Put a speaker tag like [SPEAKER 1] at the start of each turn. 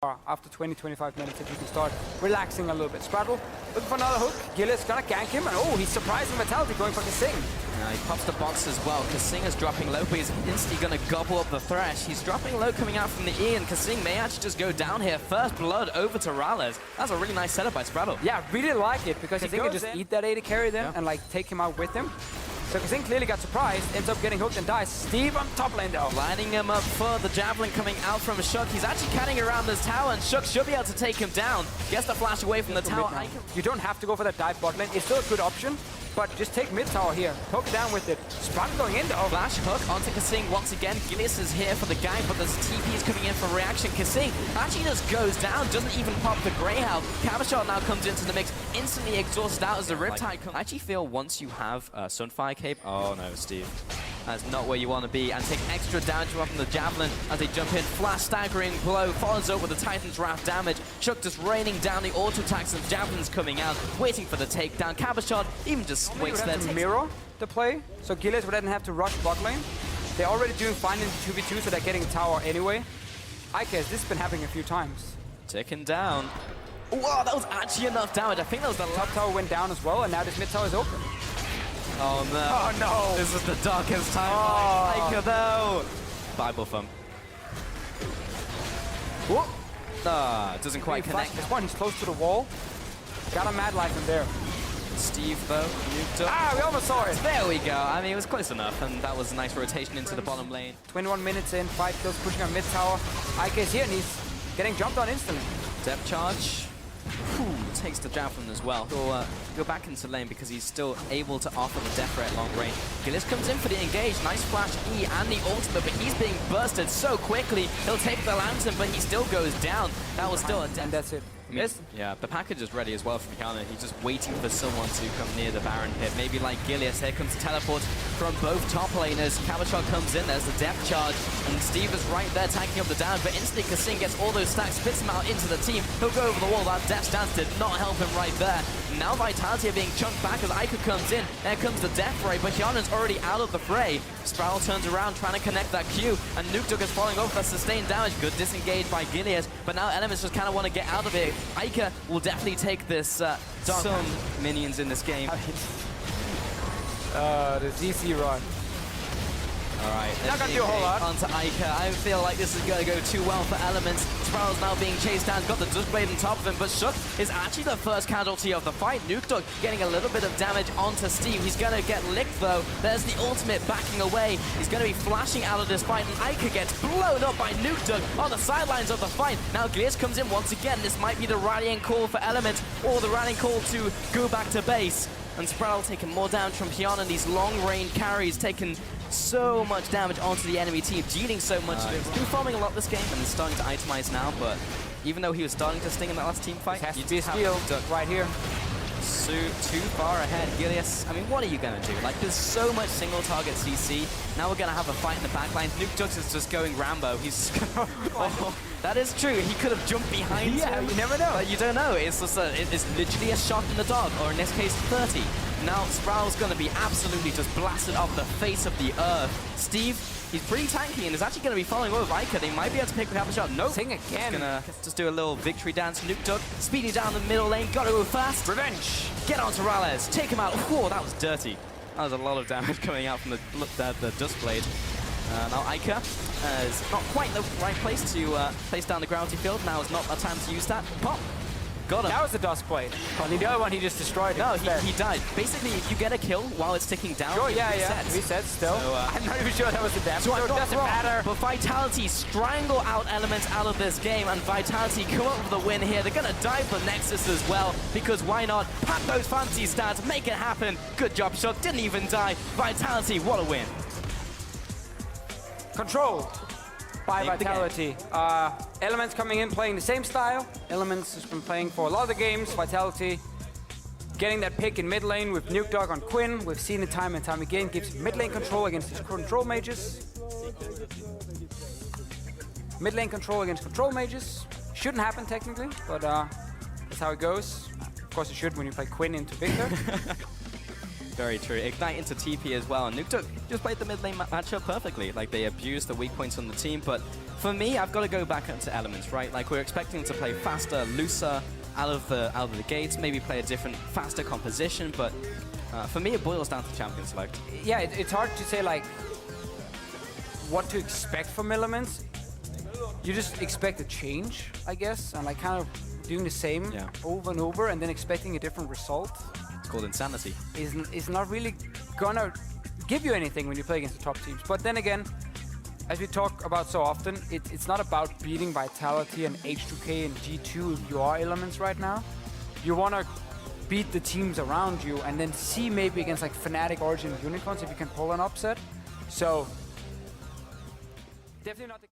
[SPEAKER 1] after 20-25 minutes if you can start relaxing a little bit. Spraddle looking for another hook. Gillis gonna gank him, and oh, he's surprising Vitality going for Kasing.
[SPEAKER 2] He pops the box as well. Kasing is dropping low, but he's instantly gonna gobble up the Thresh. He's dropping low coming out from the E, and Kasing may actually just go down here. First blood over to Rales. That's a really nice setup by Spraddle.
[SPEAKER 1] Yeah, really like it, because he can just eat that AD carry then and like take him out with him. So Kasing clearly got surprised, ends up getting hooked and dies. Steve on top lane though.
[SPEAKER 2] Lining him up for the Javelin coming out from Shook. He's actually canning around this tower, and Shook should be able to take him down. Gets the flash away from the tower.
[SPEAKER 1] You don't have to go for that dive bot lane. It's still a good option, but just take mid tower here. Poke down with it. Spraddle going in though.
[SPEAKER 2] Flash hook onto Kasing once again. Gilius is here for the gang, but there's TPs coming in for reaction. Kasing actually just goes down, doesn't even pop the Greyhound. Cabashot now comes into the mix, instantly exhausted out as the Riptide comes. I actually feel once you have Sunfire Cape, oh no, Steve. That's not where you want to be, and take extra damage from the Javelin as they jump in. Flash staggering blow, follows up with the Titan's Wrath damage. Shook just raining down the auto attacks, and Javelin's coming out, waiting for the takedown. Cabashot even just waits there.
[SPEAKER 1] Mirror the play, so Gillis would then have to rush bot lane. They're already doing fine in 2v2, so they're getting tower anyway. I guess this has been happening a few times.
[SPEAKER 2] Ticking down. Wow, that was actually enough damage. I think that was the
[SPEAKER 1] top tower went down as well, and now this mid tower is open.
[SPEAKER 2] Oh no.
[SPEAKER 1] Oh no.
[SPEAKER 2] This is the darkest time.
[SPEAKER 1] Oh.
[SPEAKER 2] Ica though. Bible thump. Whoop. Doesn't quite connect.
[SPEAKER 1] This one, he's close to the wall. Got a mad life in there.
[SPEAKER 2] Steve though, nuked up.
[SPEAKER 1] We almost saw it.
[SPEAKER 2] There we go. I mean, it was close enough, and that was a nice rotation into the bottom lane.
[SPEAKER 1] 21 minutes in, 5 kills pushing on mid tower. Ica is here, and he's getting jumped on instantly.
[SPEAKER 2] Depth charge. Ooh, takes the Javelin as well. He'll go back into lane because he's still able to offer the death ray at long range. Gillis comes in for the engage. Nice flash E and the ultimate, but he's being bursted so quickly. He'll take the lantern, but he still goes down. That was still a death.
[SPEAKER 1] And that's it.
[SPEAKER 2] Yes. Yeah, the package is ready as well from Kiana. He's just waiting for someone to come near the Baron pit. Maybe like Gilius. Here comes the teleport from both top laners. Cabashot comes in. There's the depth charge. And Steve is right there tanking up the damage. But instantly Kasing gets all those stacks, spits him out into the team. He'll go over the wall. That death stance did not help him right there. Now Vitality are being chunked back as Ica comes in. There comes the death ray, but Kiana's already out of the fray. Spraddle turns around trying to connect that Q. And Nuktuk is falling over that sustained damage. Good disengage by Gilius. But now Elements just kind of want to get out of it. Ica will definitely take this some minions in this game.
[SPEAKER 1] The DC run.
[SPEAKER 2] Alright,
[SPEAKER 1] not gonna do a whole lot.
[SPEAKER 2] Onto Ica. I feel like this is going to go too well for Elements. Spraddle's now being chased down, got the Duskblade on top of him, but Shook is actually the first casualty of the fight. Nuktuk getting a little bit of damage onto Steve. He's going to get licked though. There's the ultimate backing away. He's going to be flashing out of this fight, and Ica gets blown up by Nuktuk on the sidelines of the fight. Now Gliss comes in once again. This might be the rallying call for Elements, or the rallying call to go back to base. And Spraddle taking more damage from Kiana. These long-range carries taking so much damage onto the enemy team, dealing so much. He's been farming a lot this game and is starting to itemize now, but even though he was starting to sting in that last team fight,
[SPEAKER 1] has to be a steal right here.
[SPEAKER 2] So too far ahead. Gilius, I mean, what are you going to do? Like, there's so much single target CC. Now we're going to have a fight in the backline. Nuktuk is just going Rambo. He's oh, that is true. He could have jumped behind him.
[SPEAKER 1] You never know.
[SPEAKER 2] But you don't know. It's just it's literally a shot in the dark, or in this case, 30. Now Spraddle's going to be absolutely just blasted off the face of the earth. Steve, he's pretty tanky and is actually going to be following over Ica. They might be able to pick the half shot. Nope.
[SPEAKER 1] Sing again.
[SPEAKER 2] He's going to just do a little victory dance. Nuktuk speeding down the middle lane. Got to go fast.
[SPEAKER 1] Revenge.
[SPEAKER 2] Get onto Rales. Take him out. Whoa, that was dirty. That was a lot of damage coming out from the Duskblade. Now Ica is not quite the right place to place down the gravity field. Now is not a time to use that. Pop. Got him.
[SPEAKER 1] That was the Duskblade. Well, the other one, he just destroyed it.
[SPEAKER 2] No, he died. Basically, if you get a kill while it's ticking down,
[SPEAKER 1] sure,
[SPEAKER 2] it resets.
[SPEAKER 1] Resets still. So, I'm not even sure that was the damage,
[SPEAKER 2] so
[SPEAKER 1] it doesn't matter.
[SPEAKER 2] But Vitality strangle out Elements out of this game, and Vitality come up with a win here. They're going to dive for Nexus as well, because why not? Pack those fancy stats, make it happen. Good job, Shook. Didn't even die. Vitality, what a win.
[SPEAKER 1] Control by Vitality. Elements coming in playing the same style. Elements has been playing for a lot of the games. Vitality getting that pick in mid lane with Nuktuk on Quinn. We've seen it time and time again. Gives mid lane control against his control mages. Mid lane control against control mages. Shouldn't happen technically, but that's how it goes. Of course it should when you play Quinn into Victor.
[SPEAKER 2] very true. Ignite into TP as well, and Nuktuk just played the mid lane matchup perfectly. Like, they abused the weak points on the team, but for me, I've got to go back into Elements, right? Like, we're expecting to play faster, looser, out of the gates, maybe play a different, faster composition, but for me, it boils down to champion select.
[SPEAKER 1] Yeah, it's hard to say, like, what to expect from Elements. You just expect a change, I guess, and like kind of doing the same over and over and then expecting a different result.
[SPEAKER 2] It's called insanity.
[SPEAKER 1] Is not really gonna give you anything when you play against the top teams. But then again, as we talk about so often, it's not about beating Vitality and H2K and G2 if you are Elements right now. You want to beat the teams around you and then see maybe against like Fnatic, Origin, and Unicorns if you can pull an upset. So, definitely not the